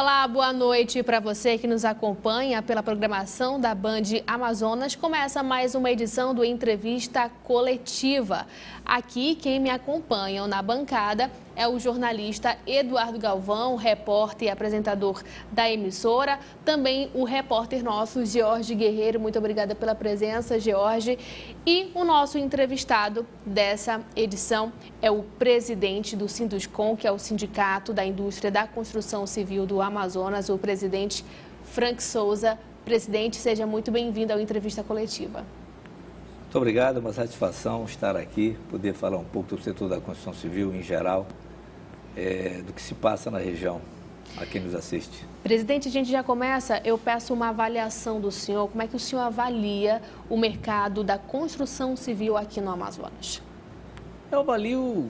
Olá, boa noite para você que nos acompanha pela programação da Band Amazonas. Começa mais uma edição do Entrevista Coletiva. Aqui, quem me acompanha na bancada é o jornalista Eduardo Galvão, repórter e apresentador da emissora. Também o repórter nosso, George Guerreiro. Muito obrigada pela presença, George. E o nosso entrevistado dessa edição é o presidente do Sinduscon, que é o Sindicato da Indústria da Construção Civil do Amazonas, o presidente Frank Souza. Presidente, seja muito bem-vindo ao Entrevista Coletiva. Muito obrigado, é uma satisfação estar aqui, poder falar um pouco do setor da construção civil em geral, do que se passa na região, a quem nos assiste. Presidente, a gente já começa, eu peço uma avaliação do senhor, como é que o senhor avalia o mercado da construção civil aqui no Amazonas? Eu avalio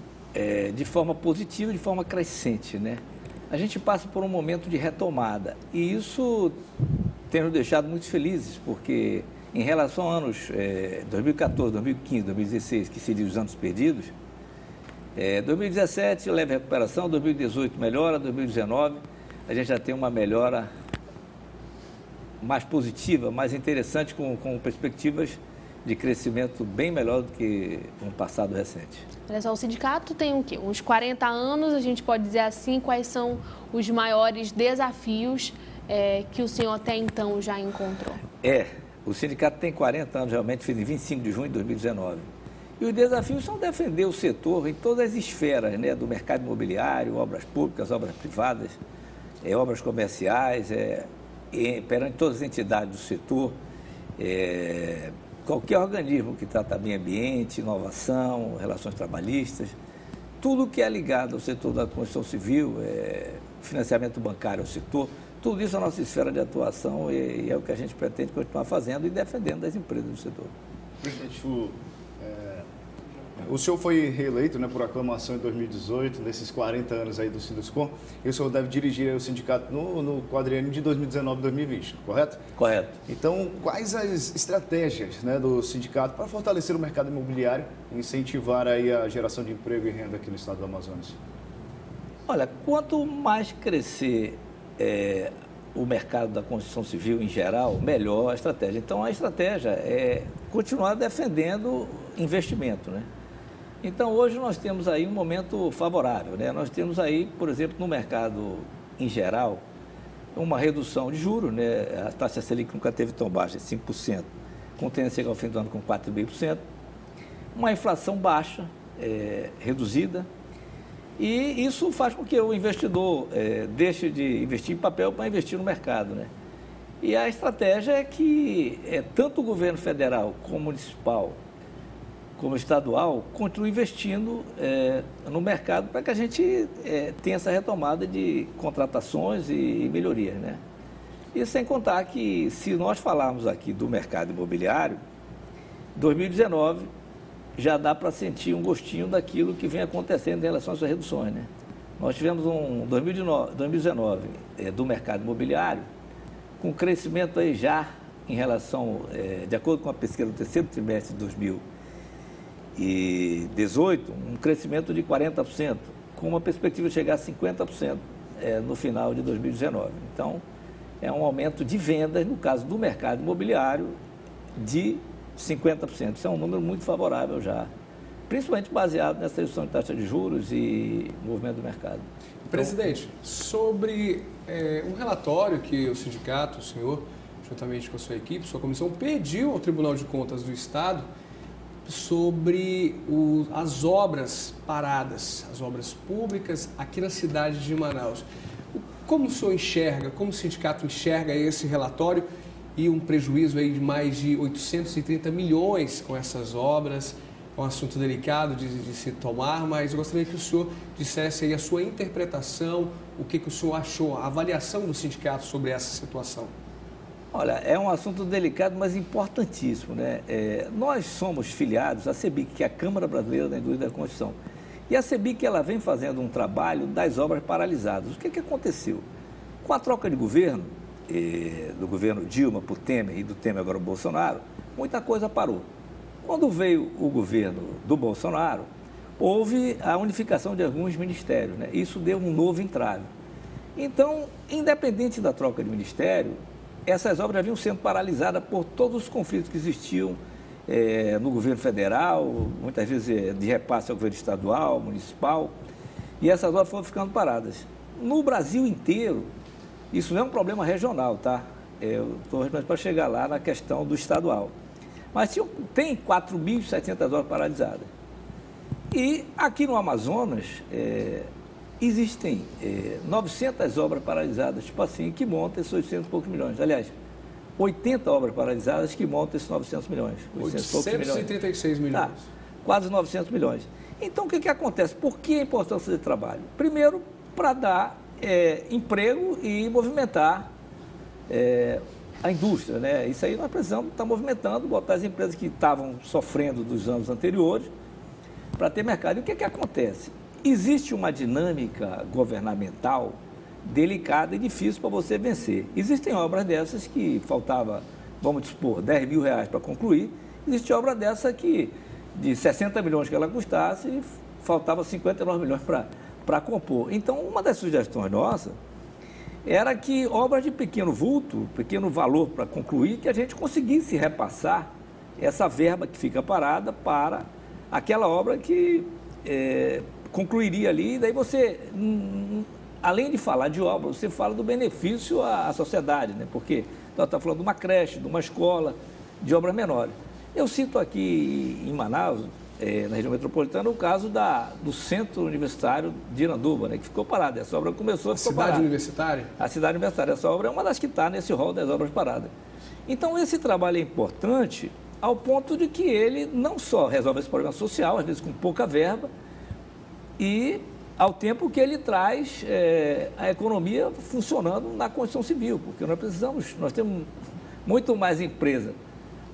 de forma positiva, de forma crescente, né? A gente passa por um momento de retomada e isso tem nos deixado muito felizes, porque em relação a anos 2014, 2015, 2016, que seriam os anos perdidos, 2017 leve recuperação, 2018 melhora, 2019 a gente já tem uma melhora mais positiva, mais interessante, com perspectivas de crescimento bem melhor do que no passado recente. Olha só, o sindicato tem o quê? Uns 40 anos, a gente pode dizer assim, quais são os maiores desafios que o senhor até então já encontrou? O sindicato tem 40 anos, realmente, fez em 25 de junho de 2019. E os desafios são defender o setor em todas as esferas, né, do mercado imobiliário, obras públicas, obras privadas, obras comerciais, perante todas as entidades do setor, qualquer organismo que trata meio ambiente, inovação, relações trabalhistas, tudo que é ligado ao setor da construção civil, financiamento bancário ao setor, tudo isso é a nossa esfera de atuação e é o que a gente pretende continuar fazendo e defendendo as empresas do setor. Presidente, o senhor foi reeleito, né, por aclamação em 2018, nesses 40 anos aí do Sinduscon, e o senhor deve dirigir o sindicato no quadriênio de 2019-2020, correto? Correto. Então, quais as estratégias, né, do sindicato para fortalecer o mercado imobiliário e incentivar aí a geração de emprego e renda aqui no estado do Amazonas? Olha, quanto mais crescer o mercado da construção civil em geral, melhor a estratégia. Então, a estratégia é continuar defendendo investimento, né? Então, hoje nós temos aí um momento favorável, né? Nós temos aí, por exemplo, no mercado em geral, uma redução de juros, né? A taxa Selic nunca teve tão baixa, 5%, com tendência a chegar ao fim do ano com 4,5%, uma inflação baixa, reduzida, e isso faz com que o investidor deixe de investir em papel para investir no mercado, né? E a estratégia é que tanto o governo federal como municipal, como estadual, continue investindo no mercado para que a gente tenha essa retomada de contratações e melhorias, né? E sem contar que, se nós falarmos aqui do mercado imobiliário, 2019 já dá para sentir um gostinho daquilo que vem acontecendo em relação às reduções, né? Nós tivemos um 2019 do mercado imobiliário com crescimento aí já em relação, de acordo com a pesquisa do terceiro trimestre de 2018, um crescimento de 40%, com uma perspectiva de chegar a 50% no final de 2019. Então, é um aumento de vendas, no caso do mercado imobiliário, de 50%. Isso é um número muito favorável já, principalmente baseado nessa redução de taxa de juros e movimento do mercado. Presidente, sobre um relatório que o sindicato, o senhor, juntamente com a sua equipe, sua comissão, pediu ao Tribunal de Contas do Estado sobre as obras paradas, as obras públicas aqui na cidade de Manaus. Como o senhor enxerga, como o sindicato enxerga esse relatório e um prejuízo aí de mais de 830 milhões com essas obras? É um assunto delicado de se tomar, mas eu gostaria que o senhor dissesse aí a sua interpretação, o que o senhor achou, a avaliação do sindicato sobre essa situação. Olha, é um assunto delicado, mas importantíssimo, né? Nós somos filiados à CEBIC, que é a Câmara Brasileira da Indústria da Construção. E a CEBIC, ela vem fazendo um trabalho das obras paralisadas. O que aconteceu? Com a troca de governo, do governo Dilma para o Temer e do Temer agora o Bolsonaro, muita coisa parou. Quando veio o governo do Bolsonaro, houve a unificação de alguns ministérios, né? Isso deu um novo entrave. Então, independente da troca de ministério, essas obras já vinham sendo paralisadas por todos os conflitos que existiam no governo federal, muitas vezes de repasse ao governo estadual, municipal, e essas obras foram ficando paradas. No Brasil inteiro, isso não é um problema regional, tá? Eu estou respondendo para chegar lá na questão do estadual. Mas tem 4.700 obras paralisadas. E aqui no Amazonas, existem 900 obras paralisadas, tipo assim, que montam esses 800 e poucos milhões. Aliás, 80 obras paralisadas que montam esses 900 milhões. 836 milhões. Tá, quase 900 milhões. Então, o que acontece? Por que a importância de trabalho? Primeiro, para dar emprego e movimentar a indústria, né? Isso aí nós precisamos estar movimentando, botar as empresas que estavam sofrendo dos anos anteriores para ter mercado. E o que acontece? Existe uma dinâmica governamental delicada e difícil para você vencer. Existem obras dessas que faltava, vamos dispor, 10 mil reais para concluir. Existe obra dessa que, de 60 milhões que ela custasse, faltava 59 milhões para compor. Então, uma das sugestões nossas era que obras de pequeno vulto, pequeno valor para concluir, que a gente conseguisse repassar essa verba que fica parada para aquela obra que concluiria ali. E daí você, além de falar de obra, você fala do benefício à sociedade, né? Porque nós estamos falando de uma creche, de uma escola, de obras menores. Eu cito aqui em Manaus, na região metropolitana, o caso do Centro Universitário de Iranduba, né, que ficou parado. Essa obra começou a ficar parada. A cidade universitária? A cidade universitária. Essa obra é uma das que está nesse rol das obras paradas. Então, esse trabalho é importante ao ponto de que ele não só resolve esse problema social, às vezes com pouca verba, e ao tempo que ele traz a economia funcionando na construção civil, porque nós temos muito mais empresa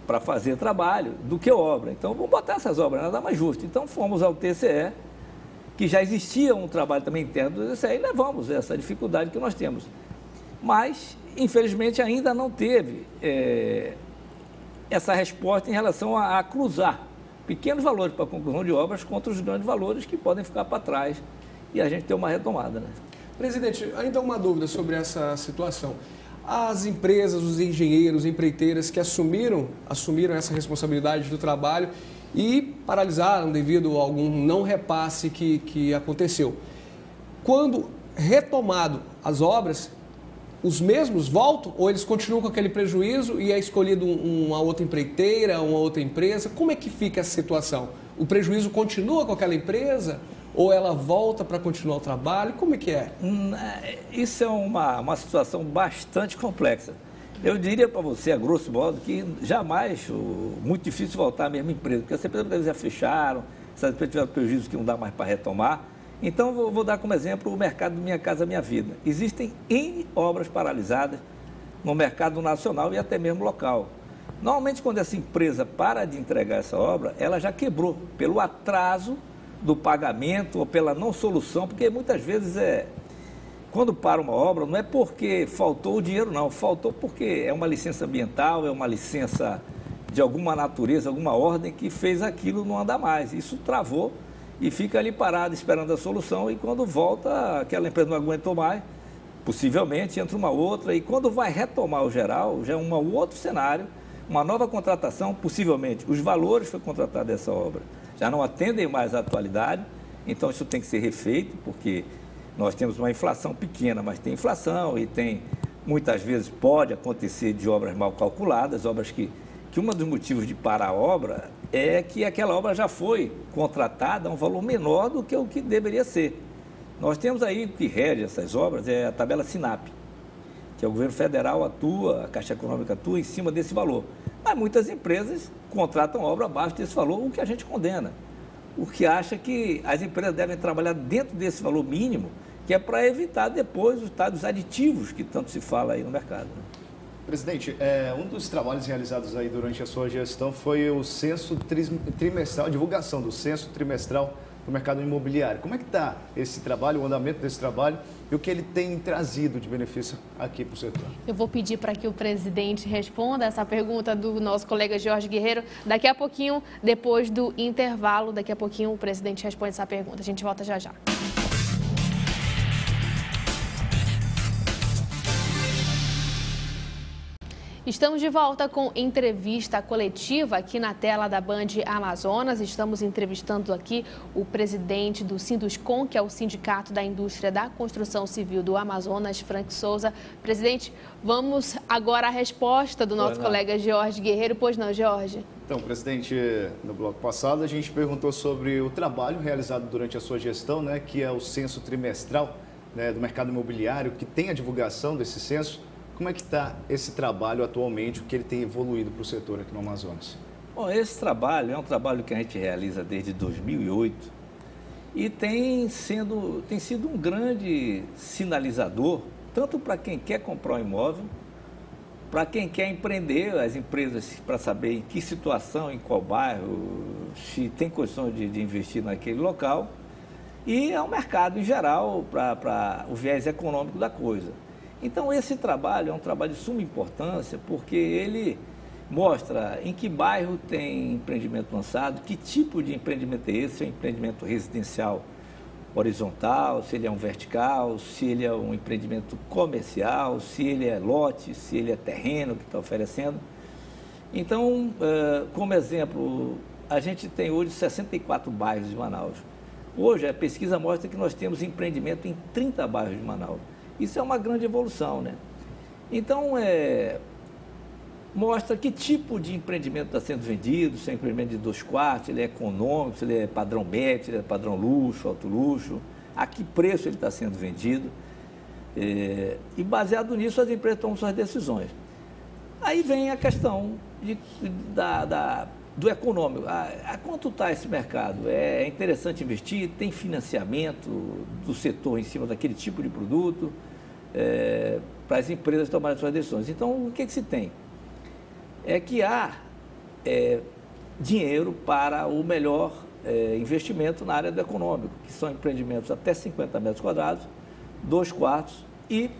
para fazer trabalho do que obra. Então, vamos botar essas obras, nada mais justo. Então, fomos ao TCE, que já existia um trabalho também interno do TCE, e levamos essa dificuldade que nós temos. Mas, infelizmente, ainda não teve essa resposta em relação a cruzar pequenos valores para a conclusão de obras contra os grandes valores que podem ficar para trás e a gente ter uma retomada, né? Presidente, ainda uma dúvida sobre essa situação. As empresas, os engenheiros, empreiteiras que assumiram essa responsabilidade do trabalho e paralisaram devido a algum não repasse que aconteceu. Quando retomado as obras, os mesmos voltam ou eles continuam com aquele prejuízo e é escolhido uma outra empreiteira, uma outra empresa? Como é que fica essa situação? O prejuízo continua com aquela empresa ou ela volta para continuar o trabalho? Como é que é? Isso é uma situação bastante complexa. Eu diria para você, a grosso modo, que jamais, muito difícil voltar à mesma empresa, porque as empresas já fecharam, essas empresas tiveram prejuízo que não dá mais para retomar. Então, vou dar como exemplo o mercado do Minha Casa Minha Vida. Existem N obras paralisadas no mercado nacional e até mesmo local. Normalmente, quando essa empresa para de entregar essa obra, ela já quebrou pelo atraso do pagamento ou pela não solução, porque muitas vezes quando para uma obra, não é porque faltou o dinheiro, não. Faltou porque é uma licença ambiental, é uma licença de alguma natureza, alguma ordem que fez aquilo não andar mais. Isso travou e fica ali parado esperando a solução, e quando volta, aquela empresa não aguentou mais, possivelmente entra uma outra, e quando vai retomar o geral, já é um outro cenário, uma nova contratação, possivelmente os valores que foi contratado dessa obra já não atendem mais à atualidade, então isso tem que ser refeito, porque nós temos uma inflação pequena, mas tem inflação e tem, muitas vezes pode acontecer de obras mal calculadas, obras que um dos motivos de parar a obra é que aquela obra já foi contratada a um valor menor do que o que deveria ser. Nós temos aí, o que rege essas obras é a tabela SINAP, que é o governo federal atua, a Caixa Econômica atua em cima desse valor. Mas muitas empresas contratam obra abaixo desse valor, o que a gente condena. O que acha que as empresas devem trabalhar dentro desse valor mínimo, que é para evitar depois os aditivos que tanto se fala aí no mercado, né? Presidente, um dos trabalhos realizados aí durante a sua gestão foi o censo trimestral, a divulgação do censo trimestral do mercado imobiliário. Como é que está esse trabalho, o andamento desse trabalho e o que ele tem trazido de benefício aqui para o setor? Eu vou pedir para que o presidente responda essa pergunta do nosso colega Jorge Guerreiro. Daqui a pouquinho, depois do intervalo, daqui a pouquinho o presidente responde essa pergunta. A gente volta já já. Estamos de volta com entrevista coletiva aqui na tela da Band Amazonas. Estamos entrevistando aqui o presidente do Sinduscon, que é o Sindicato da Indústria da Construção Civil do Amazonas, Frank Souza. Presidente, vamos agora à resposta do nosso colega Jorge Guerreiro. Pois não, Jorge? Então, presidente, no bloco passado a gente perguntou sobre o trabalho realizado durante a sua gestão, né, que é o censo trimestral, né, do mercado imobiliário, que tem a divulgação desse censo. Como é que está esse trabalho atualmente, o que ele tem evoluído para o setor aqui no Amazonas? Bom, esse trabalho é um trabalho que a gente realiza desde 2008 e tem sido um grande sinalizador, tanto para quem quer comprar um imóvel, para quem quer empreender, as empresas, para saber em que situação, em qual bairro, se tem condição de investir naquele local, e ao mercado em geral, para o viés econômico da coisa. Então, esse trabalho é um trabalho de suma importância, porque ele mostra em que bairro tem empreendimento lançado, que tipo de empreendimento é esse, se é um empreendimento residencial horizontal, se ele é um vertical, se ele é um empreendimento comercial, se ele é lote, se ele é terreno que está oferecendo. Então, como exemplo, a gente tem hoje 64 bairros de Manaus. Hoje, a pesquisa mostra que nós temos empreendimento em 30 bairros de Manaus. Isso é uma grande evolução, né? Então, mostra que tipo de empreendimento está sendo vendido, se é um empreendimento de 2 quartos, ele é econômico, se ele é padrão médio, se ele é padrão luxo, alto luxo, a que preço ele está sendo vendido. E baseado nisso, as empresas tomam suas decisões. Aí vem a questão do econômico. A quanto está esse mercado? É interessante investir? Tem financiamento do setor em cima daquele tipo de produto para as empresas tomarem suas decisões. Então, o que se tem? É que há dinheiro para o melhor investimento na área do econômico, que são empreendimentos até 50 metros quadrados, 2 quartos e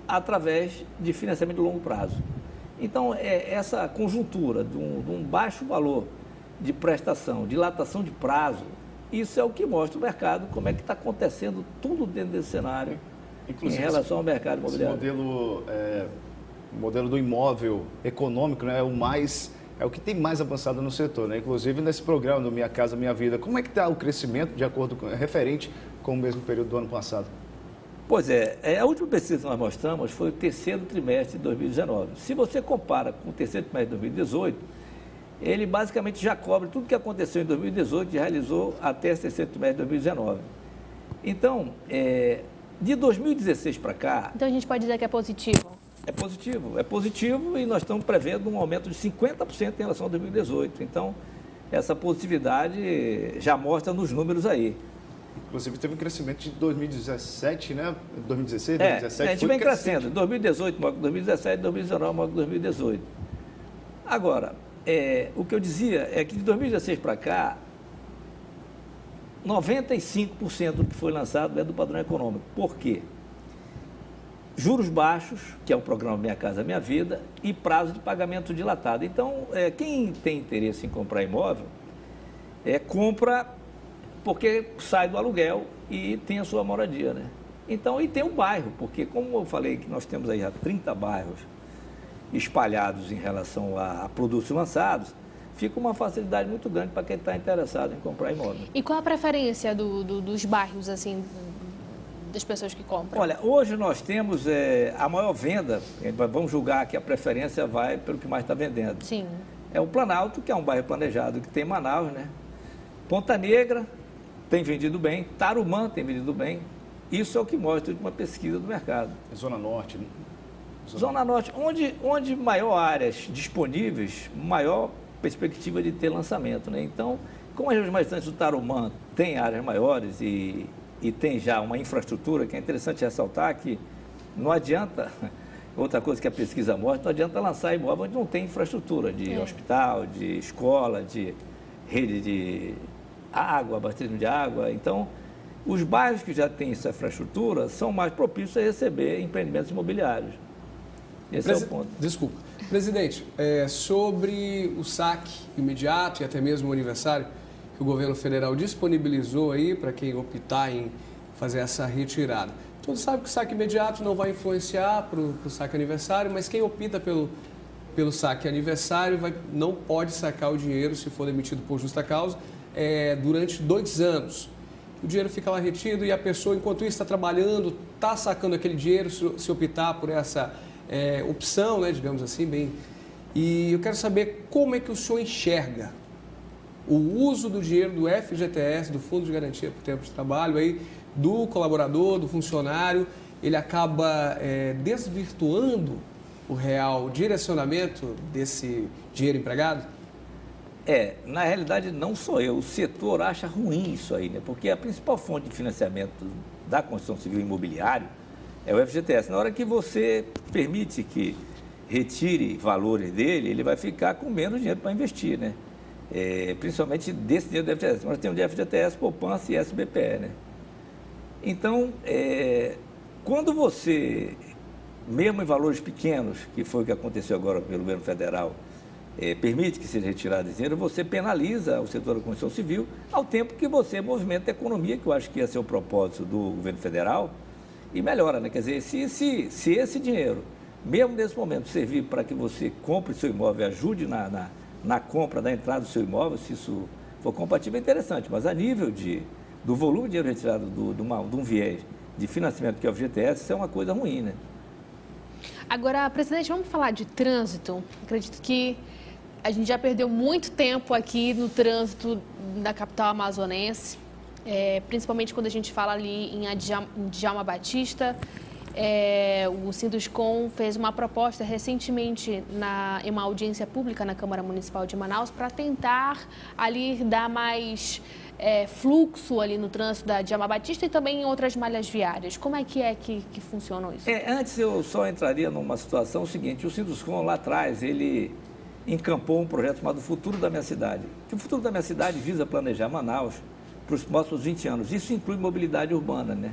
através de financiamento de longo prazo. Então, essa conjuntura de um baixo valor de prestação, dilatação de prazo, isso é o que mostra o mercado, como é que está acontecendo tudo dentro desse cenário, inclusive, em relação ao mercado imobiliário. O modelo do imóvel econômico, né, é o que tem mais avançado no setor, né? Inclusive nesse programa do Minha Casa Minha Vida. Como é que está o crescimento de acordo referente com o mesmo período do ano passado? Pois a última pesquisa que nós mostramos foi o terceiro trimestre de 2019. Se você compara com o terceiro trimestre de 2018, ele basicamente já cobre tudo que aconteceu em 2018 e realizou até esse terceiro trimestre de 2019. Então, de 2016 para cá... Então a gente pode dizer que é positivo? É positivo e nós estamos prevendo um aumento de 50% em relação a 2018. Então, essa positividade já mostra nos números aí. Inclusive, teve um crescimento de 2017, né? 2016, 2017. A gente vem crescendo. 2018 maior que 2017, 2019 maior que 2018. Agora, o que eu dizia é que de 2016 para cá, 95% do que foi lançado é do padrão econômico. Por quê? Juros baixos, que é o programa Minha Casa Minha Vida, e prazo de pagamento dilatado. Então, quem tem interesse em comprar imóvel, compra porque sai do aluguel e tem a sua moradia, né? Então, e tem o bairro, porque como eu falei que nós temos aí já 30 bairros espalhados em relação a produtos lançados, fica uma facilidade muito grande para quem está interessado em comprar imóvel. E qual a preferência dos bairros, assim, das pessoas que compram? Olha, hoje nós temos a maior venda, vamos julgar que a preferência vai pelo que mais está vendendo. Sim. É o Planalto, que é um bairro planejado que tem em Manaus, né? Ponta Negra tem vendido bem, Tarumã tem vendido bem. Isso é o que mostra uma pesquisa do mercado. Zona Norte, né? Zona Norte, onde maior áreas disponíveis, maior perspectiva de ter lançamento, né? Então, como as regiões mais distantes do Tarumã tem áreas maiores e tem já uma infraestrutura, que é interessante ressaltar que não adianta, outra coisa que a pesquisa mostra, não adianta lançar imóvel onde não tem infraestrutura de hospital, de escola, de rede de água, abastecimento de água. Então, os bairros que já têm essa infraestrutura são mais propícios a receber empreendimentos imobiliários. Esse é o ponto. Desculpa. Presidente, sobre o saque imediato e até mesmo o aniversário que o governo federal disponibilizou aí para quem optar em fazer essa retirada. Todos sabem que o saque imediato não vai influenciar para o saque aniversário, mas quem opta pelo saque aniversário, não pode sacar o dinheiro, se for demitido por justa causa, durante 2 anos. O dinheiro fica lá retido e a pessoa, enquanto isso, está trabalhando, está sacando aquele dinheiro, se optar por essa opção, né, digamos assim, bem. E eu quero saber como é que o senhor enxerga o uso do dinheiro do FGTS, do Fundo de Garantia por Tempo de Trabalho, aí, do colaborador, do funcionário. Ele acaba desvirtuando o real direcionamento desse dinheiro empregado? Na realidade não sou eu, o setor acha ruim isso aí, né? Porque a principal fonte de financiamento da construção civil e imobiliário é o FGTS. Na hora que você permite que retire valores dele, ele vai ficar com menos dinheiro para investir, né? Principalmente desse dinheiro do FGTS. Nós temos de FGTS, poupança e SBPE, né? Então, quando você, mesmo em valores pequenos, que foi o que aconteceu agora pelo governo federal, permite que seja retirado esse dinheiro, você penaliza o setor da construção civil, ao tempo que você movimenta a economia, que eu acho que ia ser o propósito do governo federal, e melhora, né? Quer dizer, se esse dinheiro, mesmo nesse momento, servir para que você compre seu imóvel, ajude na compra da entrada do seu imóvel, se isso for compatível, é interessante, mas a nível do volume de dinheiro retirado de um viés de financiamento que é o FGTS, isso é uma coisa ruim, né? Agora, presidente, vamos falar de trânsito. Acredito que a gente já perdeu muito tempo aqui no trânsito da capital amazonense, principalmente quando a gente fala ali em Djalma Batista. O Sinduscom fez uma proposta recentemente em uma audiência pública na Câmara Municipal de Manaus para tentar ali dar mais fluxo ali no trânsito da Djalma Batista e também em outras malhas viárias. Como é que funciona isso? Antes eu só entraria numa situação seguinte, o Sinduscom lá atrás, ele encampou um projeto chamado Futuro da Minha Cidade. O Futuro da Minha Cidade visa planejar Manaus para os próximos 20 anos. Isso inclui mobilidade urbana, né?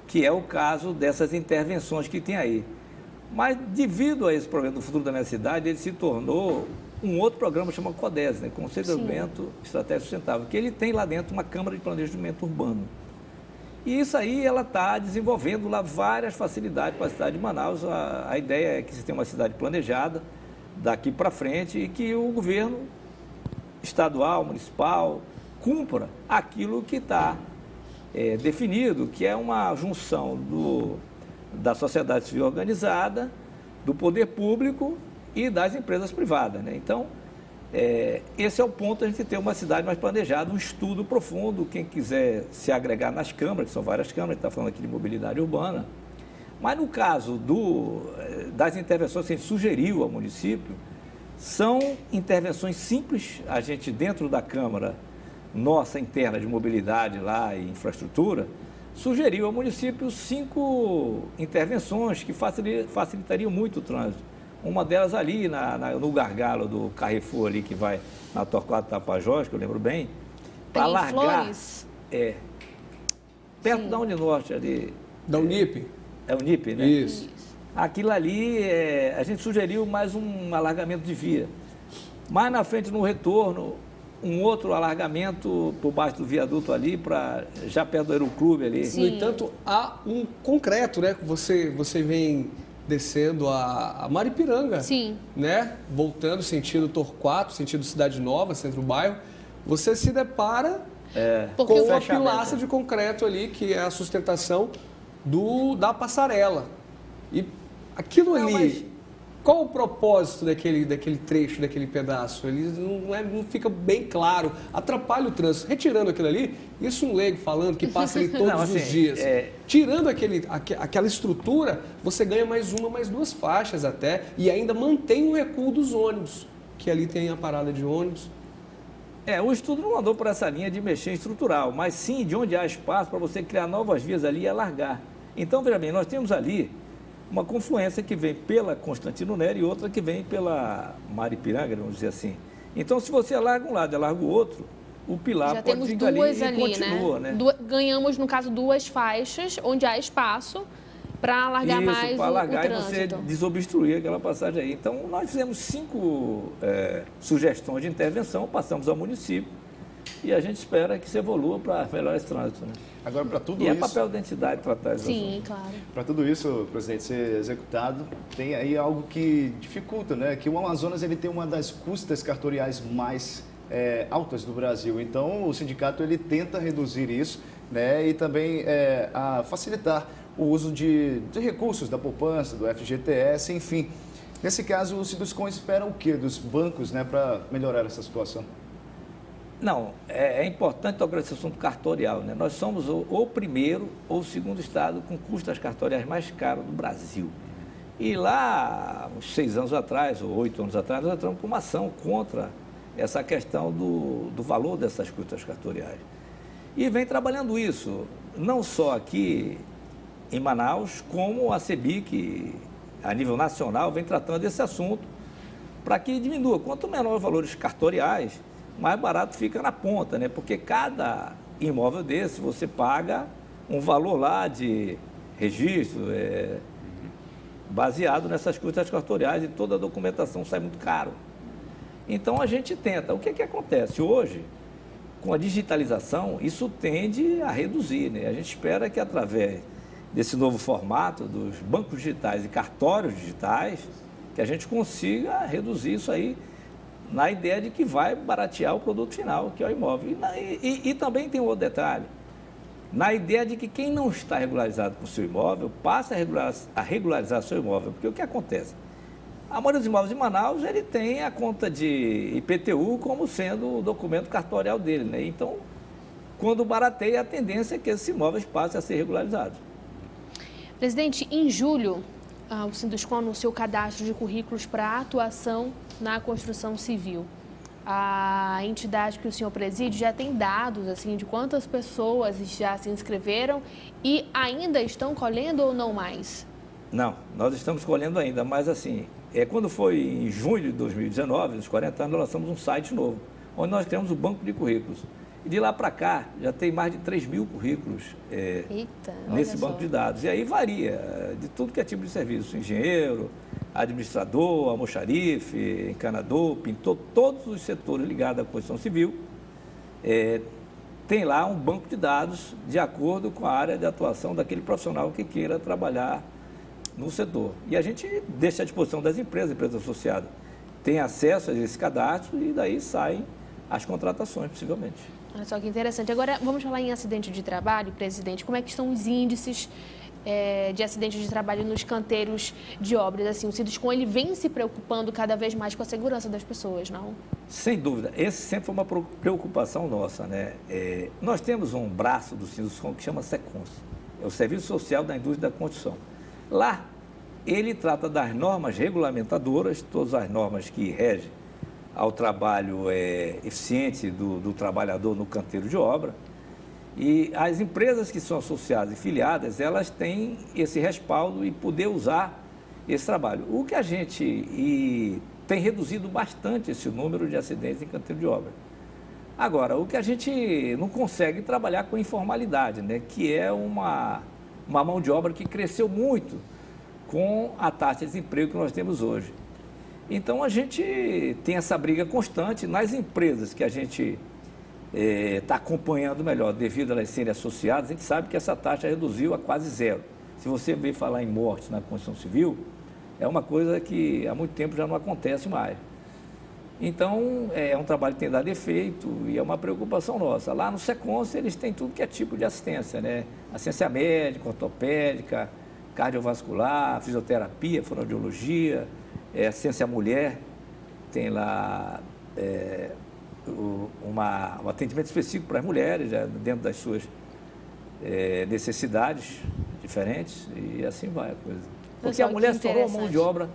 Que é o caso dessas intervenções que tem aí. Mas, devido a esse programa do Futuro da Minha Cidade, ele se tornou um outro programa chamado CODES, né? Conselho de Desenvolvimento Estratégico Sustentável, que ele tem lá dentro uma Câmara de Planejamento Urbano. E isso aí, ela está desenvolvendo lá várias facilidades para a cidade de Manaus. A ideia é que se tenha uma cidade planejada daqui para frente e que o governo estadual, municipal, cumpra aquilo que está definido, que é uma junção da sociedade civil organizada, do poder público e das empresas privadas, né? Então, esse é o ponto, a gente ter uma cidade mais planejada, um estudo profundo, quem quiser se agregar nas câmaras, que são várias câmaras, a gente está falando aqui de mobilidade urbana, mas no caso das intervenções que a gente sugeriu ao município, são intervenções simples, a gente dentro da Câmara nossa interna de mobilidade lá e infraestrutura, sugeriu ao município 5 intervenções que facilitariam muito o trânsito. Uma delas ali no gargalo do Carrefour ali, que vai na Torquato Tapajós, que eu lembro bem, para largar. Flores? Perto da Uninorte ali. Da Unip? É Unip, né? Isso. Aquilo ali, a gente sugeriu mais um alargamento de via. Mais na frente, no retorno, um outro alargamento por baixo do viaduto ali, já perto do Aeroclube ali. Sim. No entanto, há um concreto, né? Você vem descendo a Maripiranga, Sim. né? Voltando sentido Torquato, sentido Cidade Nova, centro do bairro, você se depara com uma pilastra de concreto ali, que é a sustentação da passarela. E aquilo ali, qual o propósito daquele trecho, daquele pedaço? Ele não fica bem claro, atrapalha o trânsito. Retirando aquilo ali, isso um leigo falando que passa ali todos os dias. Tirando aquela estrutura, você ganha mais 2 faixas até e ainda mantém o recuo dos ônibus, que ali tem a parada de ônibus. O estudo não andou por essa linha de mexer em estrutural, mas sim de onde há espaço para você criar novas vias ali e alargar. Então, veja bem, nós temos ali uma confluência que vem pela Constantino Nery e outra que vem pela Maripiranga, vamos dizer assim. Então, se você alarga um lado e alarga o outro, o pilar já pode ficar ali e continua, né? Ganhamos, no caso, 2 faixas, onde há espaço para alargar mais para alargar o trânsito. E você desobstruir aquela passagem aí. Então, nós fizemos 5 sugestões de intervenção, passamos ao município e a gente espera que isso evolua para melhorar esse trânsito. Né? Agora, para tudo isso... isso... é papel da entidade tratar isso. Sim, claro. Para tudo isso, presidente, ser executado, tem aí algo que dificulta, né? Que o Amazonas ele tem uma das custas cartoriais mais altas do Brasil. Então, o sindicato ele tenta reduzir isso, né? E também a facilitar o uso de recursos da poupança, do FGTS, enfim. Nesse caso, o Sinduscom espera o quê dos bancos, né, para melhorar essa situação? Não, é importante tocar esse assunto cartorial, né? Nós somos o primeiro ou o segundo estado com custas cartoriais mais caros do Brasil. E lá, uns 6 anos atrás, ou 8 anos atrás, nós entramos com uma ação contra essa questão do valor dessas custas cartoriais. E vem trabalhando isso, não só aqui em Manaus, como a CEBIC, a nível nacional, vem tratando desse assunto para que diminua. Quanto menor os valores cartoriais, mais barato fica na ponta, né? Porque cada imóvel desse você paga um valor lá de registro, baseado nessas custas cartoriais, e toda a documentação sai muito caro. Então a gente tenta. O que acontece? Hoje, com a digitalização, isso tende a reduzir, né? A gente espera que através desse novo formato dos bancos digitais e cartórios digitais, que a gente consiga reduzir isso aí na ideia de que vai baratear o produto final, que é o imóvel. E também tem um outro detalhe, na ideia de que quem não está regularizado com o seu imóvel, passe a regularizar seu imóvel. Porque o que acontece? A maioria dos imóveis de Manaus, ele tem a conta de IPTU como sendo o documento cartorial dele, né? Então, quando barateia, a tendência é que esses imóveis passem a ser regularizados. Presidente, em julho, o Sinduscom anunciou o cadastro de currículos para atuação na construção civil. A entidade que o senhor preside já tem dados assim, de quantas pessoas já se inscreveram e ainda estão colhendo ou não mais? Não, nós estamos colhendo ainda, mas assim, quando foi em junho de 2019, nos 40 anos, nós lançamos um site novo, onde nós criamos o banco de currículos. E de lá para cá, já tem mais de 3 mil currículos nesse banco de dados. E aí varia de tudo que é tipo de serviço, engenheiro, administrador, almoxarife, encanador, pintor, todos os setores ligados à construção civil, tem lá um banco de dados de acordo com a área de atuação daquele profissional que queira trabalhar no setor. E a gente deixa à disposição das empresas associadas, tem acesso a esse cadastro e daí saem as contratações, possivelmente. Olha só que interessante. Agora, vamos falar em acidente de trabalho, presidente. Como é que estão os índices de acidentes de trabalho nos canteiros de obras? Assim, o Sinduscom, ele vem se preocupando cada vez mais com a segurança das pessoas, não? Sem dúvida. Esse sempre foi uma preocupação nossa, né? Nós temos um braço do Sinduscom que chama SECONS, é o Serviço Social da Indústria da Construção. Lá, ele trata das normas regulamentadoras, todas as normas que regem ao trabalho eficiente do trabalhador no canteiro de obra. E as empresas que são associadas e filiadas, elas têm esse respaldo e poder usar esse trabalho. O que a gente tem reduzido bastante esse número de acidentes em canteiro de obra. Agora, o que a gente não consegue trabalhar com informalidade, né? Que é uma mão de obra que cresceu muito com a taxa de desemprego que nós temos hoje. Então, a gente tem essa briga constante nas empresas que a gente está acompanhando melhor, devido a elas serem associadas. A gente sabe que essa taxa reduziu a quase zero. Se você veio falar em morte na construção civil, é uma coisa que há muito tempo já não acontece mais. Então, é um trabalho que tem dado efeito e é uma preocupação nossa. Lá no SECONS, eles têm tudo que é tipo de assistência, né? Assistência médica, ortopédica, cardiovascular, fisioterapia, fonoaudiologia, assistência à mulher, tem lá um atendimento específico para as mulheres, dentro das suas necessidades diferentes, e assim vai a coisa. Porque a mulher se tornou uma mão de obra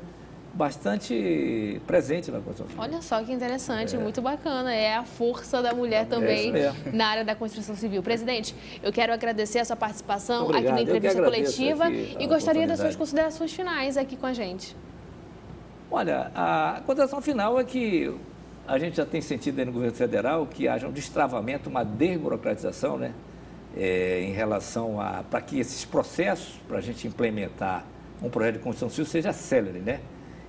bastante presente na construção civil. Olha só que interessante, muito bacana. É a força da mulher também na área da construção civil. Presidente, eu quero agradecer a sua participação aqui na entrevista coletiva e gostaria das suas considerações finais aqui com a gente. Olha, a consideração final é que a gente já tem sentido aí no governo federal que haja um destravamento, uma desburocratização, né? Em relação para que esses processos, para a gente implementar um projeto de construção civil, seja célere, né?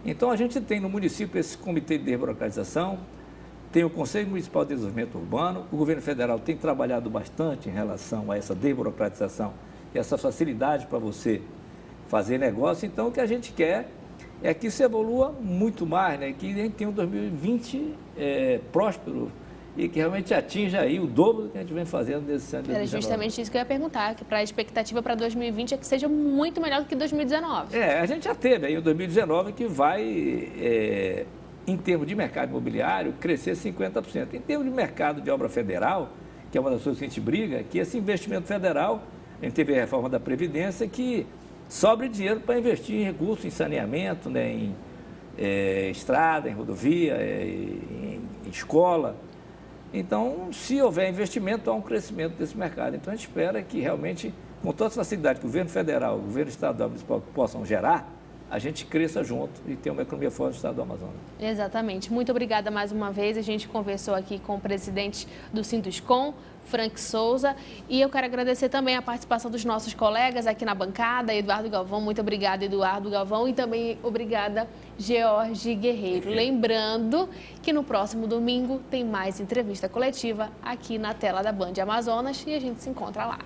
Então, a gente tem no município esse comitê de desburocratização tem o Conselho Municipal de Desenvolvimento Urbano, o governo federal tem trabalhado bastante em relação a essa desburocratização e essa facilidade para você fazer negócio. Então, o que a gente quer é que isso evolua muito mais, né? Que a gente tenha um 2020 próspero e que realmente atinja aí o dobro do que a gente vem fazendo nesse ano de 2019. Era justamente isso que eu ia perguntar, que para a expectativa para 2020 é que seja muito melhor do que 2019. A gente já teve aí o 2019 que vai, em termos de mercado imobiliário, crescer 50%. Em termos de mercado de obra federal, que é uma das coisas que a gente briga, que esse investimento federal, a gente teve a reforma da Previdência, que sobre dinheiro para investir em recursos, em saneamento, né, em estrada, em rodovia, em escola. Então, se houver investimento, há um crescimento desse mercado. Então, a gente espera que realmente, com toda a facilidade que o governo federal, o governo estadual e municipal possam gerar, a gente cresça junto e tenha uma economia forte no estado do Amazonas. Exatamente. Muito obrigada mais uma vez. A gente conversou aqui com o presidente do Sinduscom, Frank Souza, e eu quero agradecer também a participação dos nossos colegas aqui na bancada, Eduardo Galvão. Muito obrigada, Eduardo Galvão, e também obrigada, George Guerreiro. Lembrando que no próximo domingo tem mais entrevista coletiva aqui na tela da Band Amazonas e a gente se encontra lá.